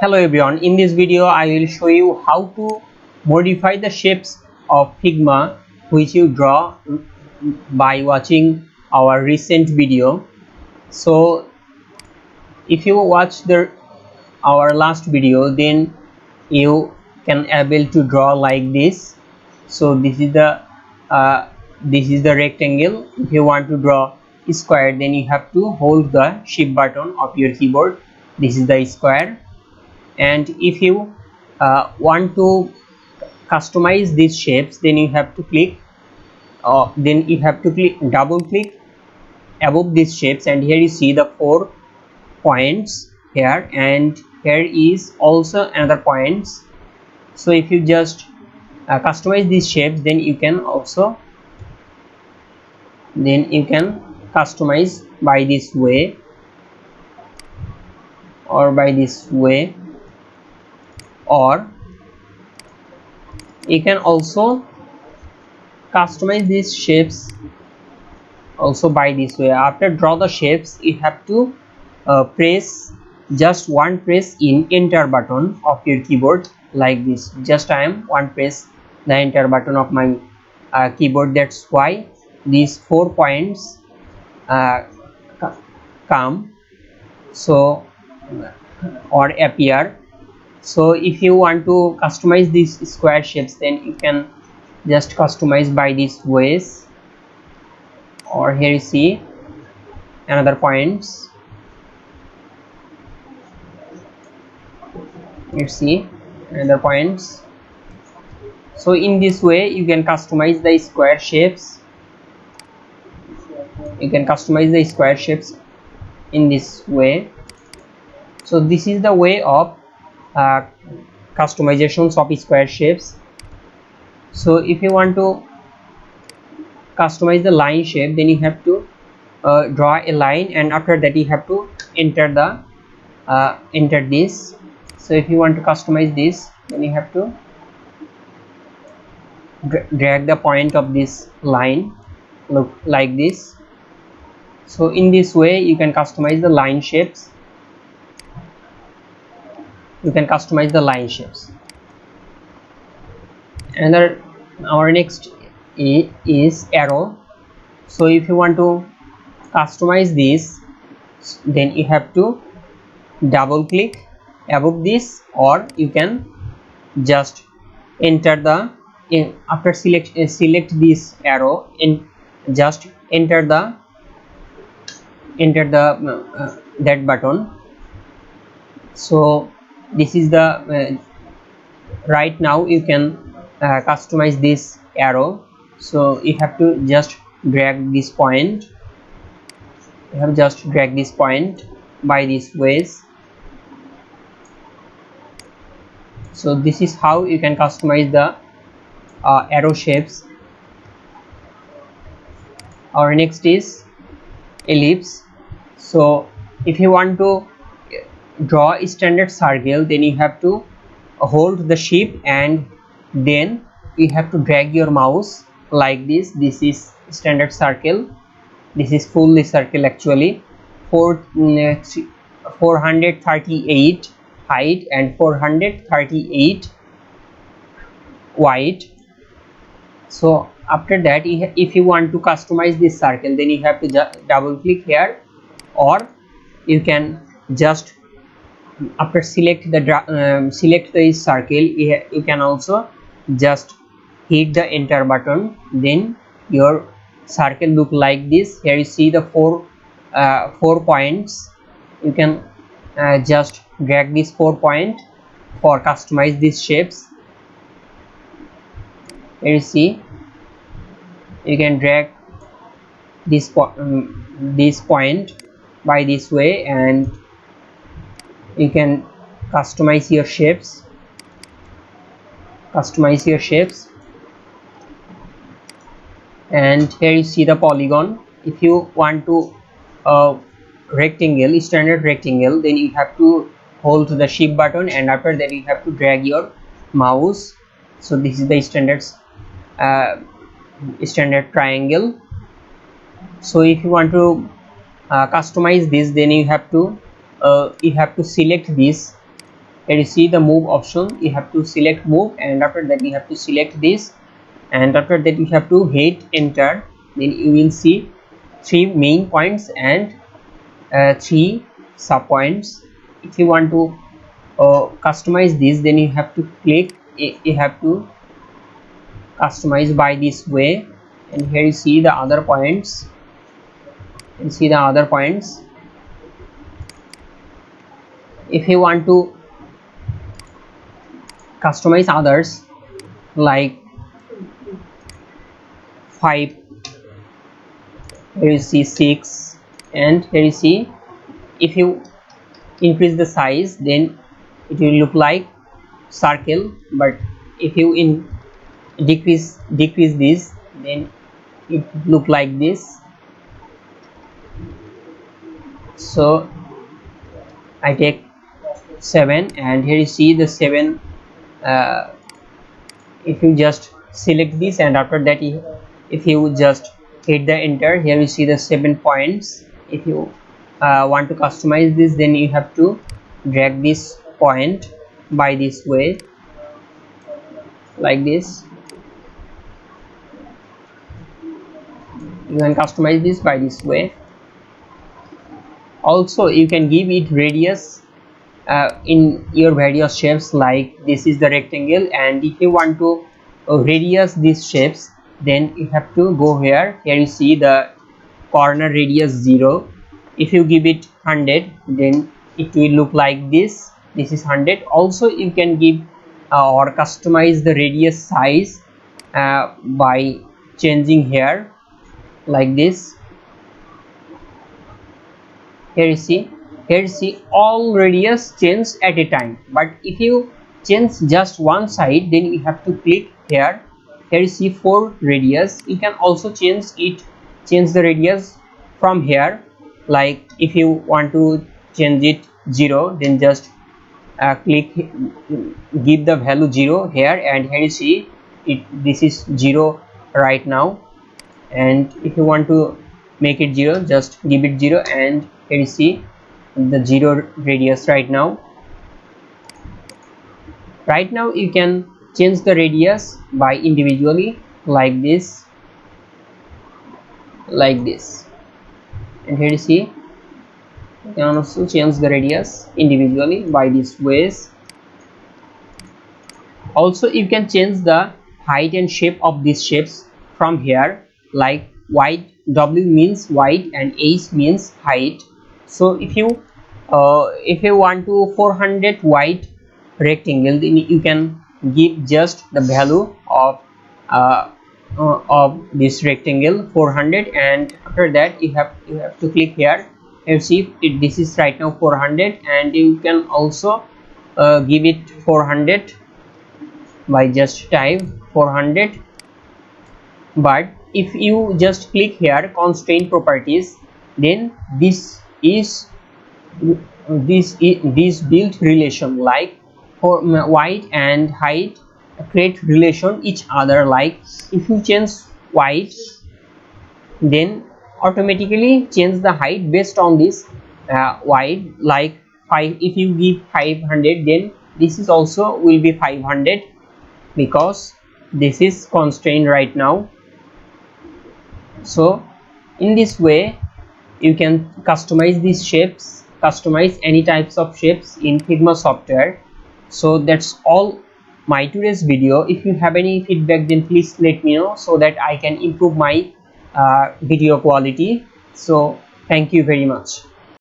Hello everyone, in this video I will show you how to modify the shapes of Figma which you draw by watching our recent video. So if you watch our last video, then you can able to draw like this. So this is the rectangle. If you want to draw a square, then you have to hold the shift button of your keyboard. This is the square. And if you want to customize these shapes, then you have to click double click above these shapes, and here you see the 4 points here, and here is also another points. So if you just customize these shapes, then you can customize by this way or by this way, or you can also customize these shapes also by this way. After draw the shapes, you have to press just one press in enter button of your keyboard like this. Just I am one press the enter button of my keyboard. That's why these 4 points come or appear. So if you want to customize these square shapes, then you can just customize by these ways, or here you see another points. You see another points. So in this way you can customize the square shapes. You can customize the square shapes in this way. So this is the way of customizations of square shapes. So if you want to customize the line shape, then you have to draw a line, and after that you have to enter this. So if you want to customize this, then you have to drag the point of this line, look like this. So in this way you can customize the line shapes. You can customize the line shapes. And our next is arrow. So if you want to customize this, then you have to double click above this, or you can just enter after select this arrow and just enter that button. So this is the right now you can customize this arrow. So you have to just drag this point. You have just drag this point by these ways. So this is how you can customize the arrow shapes. Our next is ellipse. So if you want to draw a standard circle, then you have to hold the shift and then you have to drag your mouse like this. This is standard circle. This is fully circle actually. 438 height and 438 wide. So after that, if you want to customize this circle, then you have to double click here, or you can just after select the circle, you can also just hit the enter button. Then your circle look like this. Here you see the 4 points. You can just drag this 4 point for customize these shapes. Here you see you can drag this point by this way, and you can customize your shapes. And here you see the polygon. If you want to standard rectangle, then you have to hold the shift button, and after that you have to drag your mouse. So this is the standard triangle. So if you want to customize this, then you have to select this Here you see the move option. You have to select move, and after that you have to select this, and after that you have to hit enter. Then you will see 3 main points and 3 sub points. If you want to customize this, then you have to click, you have to customize by this way. And here you see the other points, you see the other points. If you want to customize others like 5, here you see 6, and here you see if you increase the size, then it will look like circle, but if you decrease this, then it look like this. So I take 7, and here you see the 7. If you just select this, and after that if you just hit the enter, here you see the 7 points. If you want to customize this, then you have to drag this point by this way, like this. You can customize this by this way. Also you can give it radius in your various shapes, like this is the rectangle, and if you want to radius these shapes, then you have to go here. Here you see the corner radius 0. If you give it 100, then it will look like this. This is 100. Also you can give or customize the radius size by changing here, like this. Here you see all radius change at a time, but if you change just one side, then you have to click here. Here you see 4 radius. You can also change the radius from here, like if you want to change it 0, then just click, give the value 0 here, and here you see this is 0 right now. And if you want to make it 0, just give it 0, and here you see the 0 radius right now. Right now you can change the radius by individually, like this, and here you see you can also change the radius individually by these ways. Also you can change the height and shape of these shapes from here, like wide, W means wide and H means height. So if you want to 400 wide rectangle, then you can give just the value of this rectangle 400, and after that you have to click here and see this is right now 400, and you can also give it 400 by just type 400. But if you just click here constraint properties, then this build relation, like for width and height create relation each other. Like if you change width, then automatically change the height based on this width, like 5. If you give 500, then this is also will be 500, because this is constrained right now. So in this way you can customize these shapes, customize any types of shapes in Figma software. So that's all my today's video. If you have any feedback, then please let me know so that I can improve my video quality. So thank you very much.